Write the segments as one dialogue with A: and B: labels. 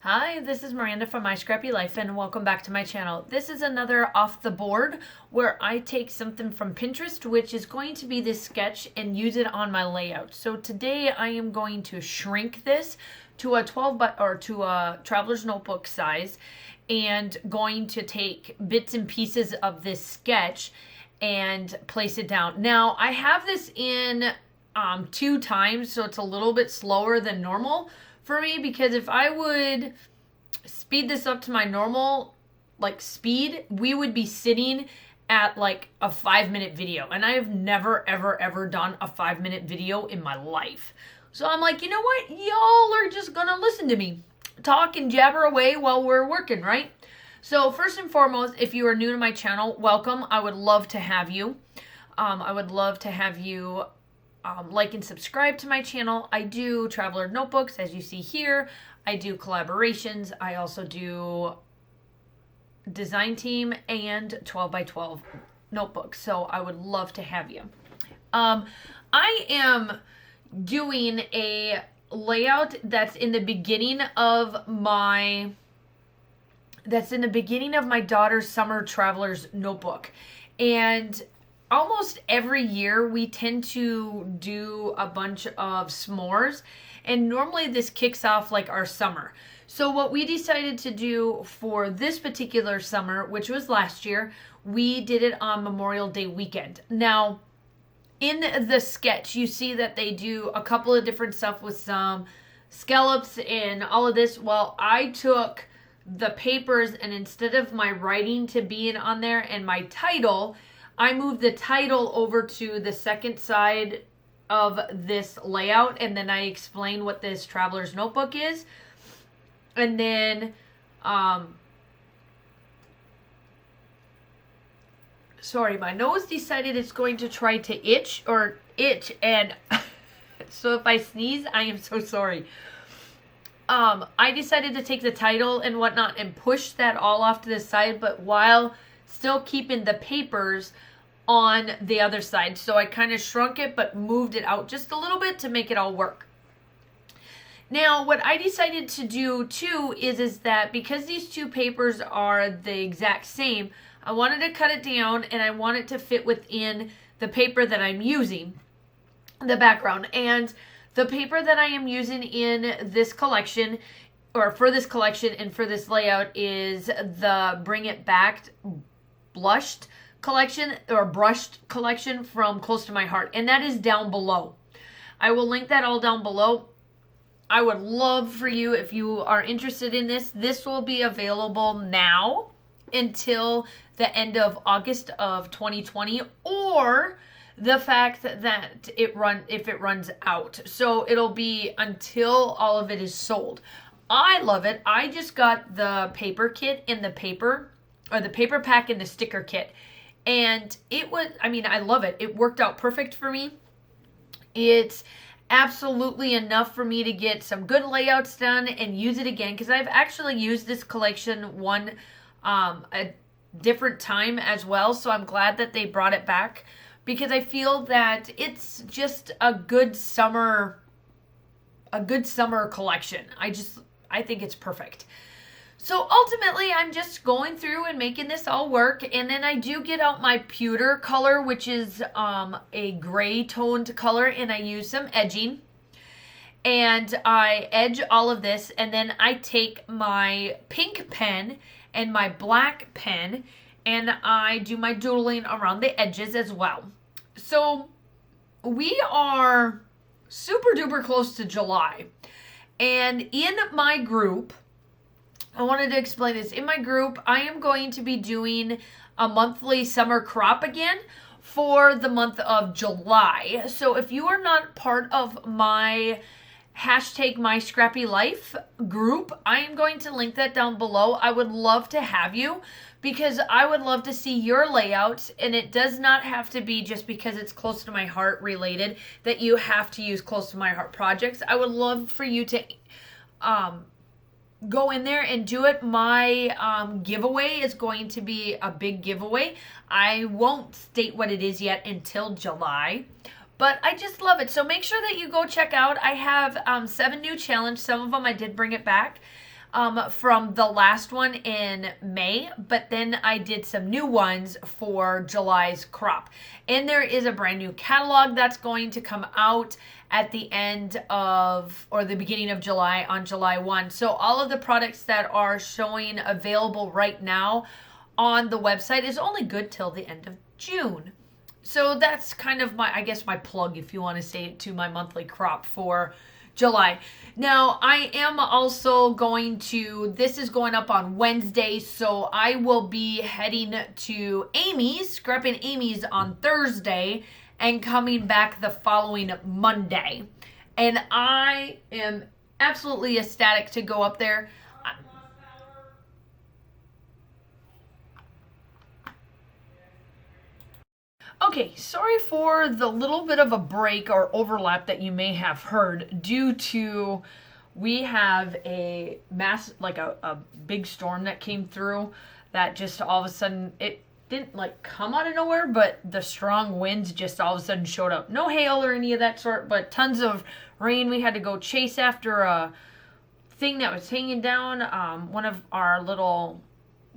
A: Hi, this is Miranda from My Scrappy Life and welcome back to my channel. This is another off the board where I take something from Pinterest, which is going to be this sketch, and use it on my layout. So today I am going to shrink this to a traveler's notebook size and going to take bits and pieces of this sketch and place it down. Now I have this in 2 times, so it's a little bit slower than normal for me, because if I would speed this up to my normal speed, we would be sitting at like a 5-minute video, and I have never ever done a 5-minute video in my life. So I'm like, you know what, y'all are just gonna listen to me talk and jabber away while we're working, right? So first and foremost, if you are new to my channel, welcome. I would love to have you. Like and subscribe to my channel. I do traveler notebooks, as you see here. I do collaborations. I also do design team and 12 by 12 notebooks. So I would love to have you. I am doing a layout that's in the beginning of my daughter's summer traveler's notebook. And almost every year we tend to do a bunch of s'mores, and normally this kicks off like our summer. So what we decided to do for this particular summer, which was last year, we did it on Memorial Day weekend. Now, in the sketch, you see that they do a couple of different stuff with some scallops and all of this. Well, I took the papers, and instead of my writing to being on there and my title, I moved the title over to the second side of this layout, and then I explain what this traveler's notebook is. And then, sorry, my nose decided it's going to try to itch, and so if I sneeze, I am so sorry. I decided to take the title and whatnot and push that all off to the side, but while still keeping the papers on the other side. So I kind of shrunk it but moved it out just a little bit to make it all work. Now what I decided to do too is that because these two papers are the exact same, I wanted to cut it down and I want it to fit within the paper that I'm using, the background. And the paper that I am using in this collection, or for this collection and for this layout, is the Bring It Back blushed collection, or brushed collection, from Close to My Heart, and that is down below. I will link that all down below. I would love for you, if you are interested in this, this will be available now until the end of August of 2020, or the fact that if it runs out. So it'll be until all of it is sold. I love it. I just got the paper kit and the paper pack and the sticker kit. And I love it. It worked out perfect for me. It's absolutely enough for me to get some good layouts done and use it again, because I've actually used this collection a different time as well. So I'm glad that they brought it back, because I feel that it's just a good summer collection. I think it's perfect. So ultimately, I'm just going through and making this all work. And then I do get out my pewter color, which is a gray toned color, and I use some edging. And I edge all of this, and then I take my pink pen and my black pen, and I do my doodling around the edges as well. So we are super duper close to July. And in my group, I wanted to explain this. In my group, I am going to be doing a monthly summer crop again for the month of July. So if you are not part of my #MyScrappyLife group, I am going to link that down below. I would love to have you, because I would love to see your layouts, and it does not have to be just because it's Close to My Heart related that you have to use Close to My Heart projects. I would love for you to go in there and do it. My giveaway is going to be a big giveaway. I won't state what it is yet until July, but I just love it. So make sure that you go check out. I have 7 new challenges. Some of them I did bring it back. from the last one in May, but then I did some new ones for July's crop. And there is a brand new catalog that's going to come out at the end of, or the beginning of July, on July 1. So all of the products that are showing available right now on the website is only good till the end of June. So that's kind of my, I guess, my plug, if you want to say it, to my monthly crop for July. Now, I am also going to, this is going up on Wednesday, so I will be heading to Amy's, Scrapping Amy's on Thursday, and coming back the following Monday. And I am absolutely ecstatic to go up there. Okay, sorry for the little bit of a break or overlap that you may have heard due to we have a a big storm that came through that just all of a sudden, it didn't like come out of nowhere, but the strong winds just all of a sudden showed up. No hail or any of that sort, but tons of rain. We had to go chase after a thing that was hanging down, one of our little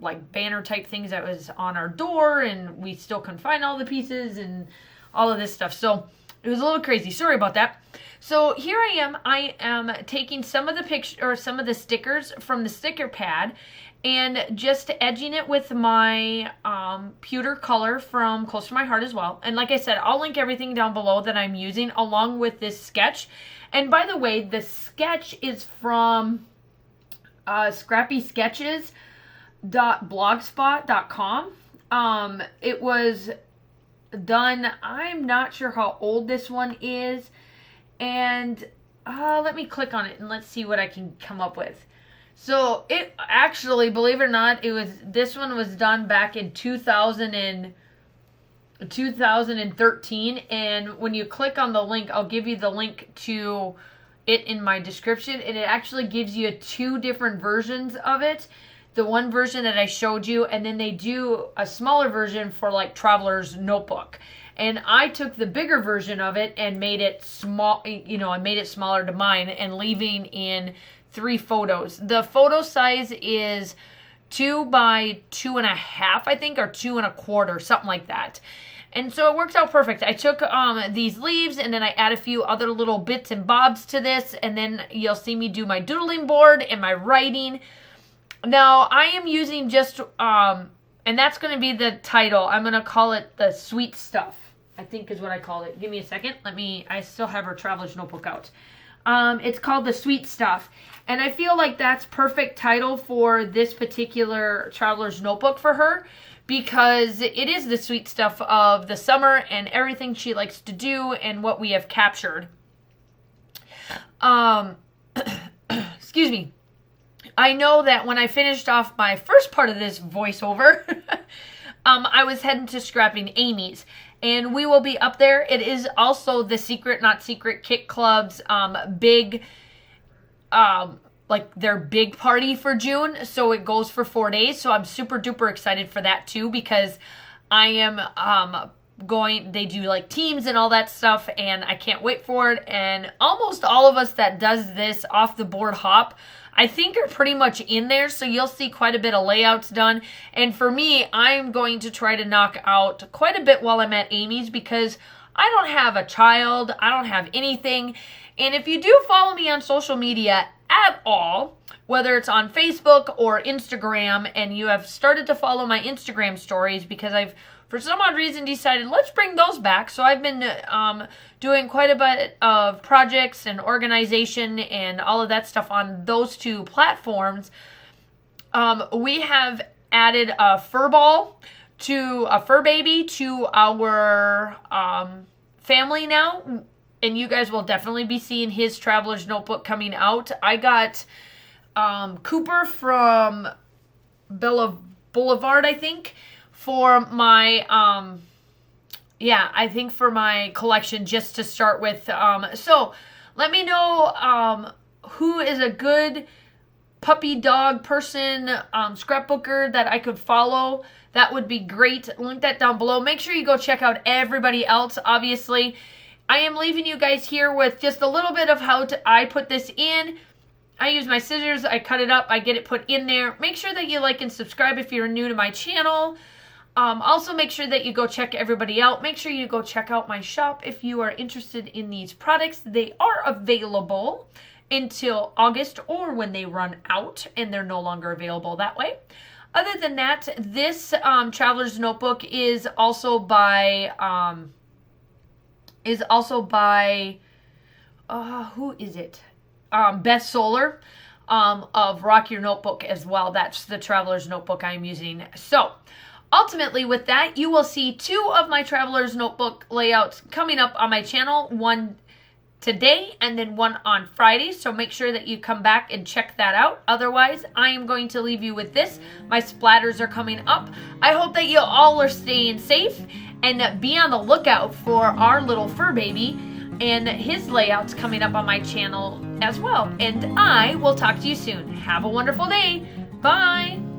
A: like banner type things that was on our door, and we still couldn't find all the pieces and all of this stuff. So it was a little crazy. Sorry about that. So here I am. I am taking some of the picture or some of the stickers from the sticker pad and just edging it with my pewter color from Close to My Heart as well. And like I said, I'll link everything down below that I'm using along with this sketch. And by the way, the sketch is from scrappysketches.blogspot.com. It was done, I'm not sure how old this one is, and let me click on it and let's see what I can come up with. So it actually, believe it or not, this one was done back in 2013, and when you click on the link, I'll give you the link to it in my description, and it actually gives you 2 different versions of it. The one version that I showed you, and then they do a smaller version for like Traveler's Notebook. And I took the bigger version of it and made it small, I made it smaller to mine and leaving in 3 photos. The photo size is 2 by 2.5, I think, or 2 1/4, something like that. And so it worked out perfect. I took these leaves and then I add a few other little bits and bobs to this, and then you'll see me do my doodling board and my writing. Now, I am using just, and that's going to be the title. I'm going to call it The Sweet Stuff, I think is what I called it. Give me a second. I still have her Traveler's Notebook out. It's called The Sweet Stuff. And I feel like that's perfect title for this particular Traveler's Notebook for her, because it is the sweet stuff of the summer and everything she likes to do and what we have captured. Excuse me. I know that when I finished off my first part of this voiceover, I was heading to Scrapping Amy's, and we will be up there. It is also the Secret Not Secret Kit Club's big, their big party for June. So it goes for 4 days. So I'm super duper excited for that too, because I am they do like teams and all that stuff, and I can't wait for it. And almost all of us that does this off the board hop, I think, are pretty much in there, so you'll see quite a bit of layouts done. And for me, I'm going to try to knock out quite a bit while I'm at Amy's, because I don't have a child, I don't have anything. And if you do follow me on social media at all, whether it's on Facebook or Instagram, and you have started to follow my Instagram stories, because I've, for some odd reason, decided let's bring those back. So I've been doing quite a bit of projects and organization and all of that stuff on those 2 platforms. We have added a fur baby to our family now, and you guys will definitely be seeing his Traveler's Notebook coming out. I got Cooper from Bella Boulevard, I think, for my for my collection, just to start with. So let me know who is a good puppy dog person, scrapbooker that I could follow. That would be great. Link that down below. Make sure you go check out everybody else. Obviously, I am leaving you guys here with just a little bit of how I put this in. I use my scissors, I cut it up, I get it put in there. Make sure that you like and subscribe if you're new to my channel. Also, make sure that you go check everybody out. Make sure you go check out my shop if you are interested in these products. They are available until August or when they run out and they're no longer available that way. Other than that, this Traveler's Notebook is also by who is it? Beth Solar of Rock Your Notebook as well. That's the Traveler's Notebook I'm using. So ultimately with that, you will see 2 of my Traveler's Notebook layouts coming up on my channel, one today and then one on Friday. So make sure that you come back and check that out. Otherwise, I am going to leave you with this. My splatters are coming up. I hope that you all are staying safe and be on the lookout for our little fur baby and his layouts coming up on my channel as well. And I will talk to you soon. Have a wonderful day. Bye.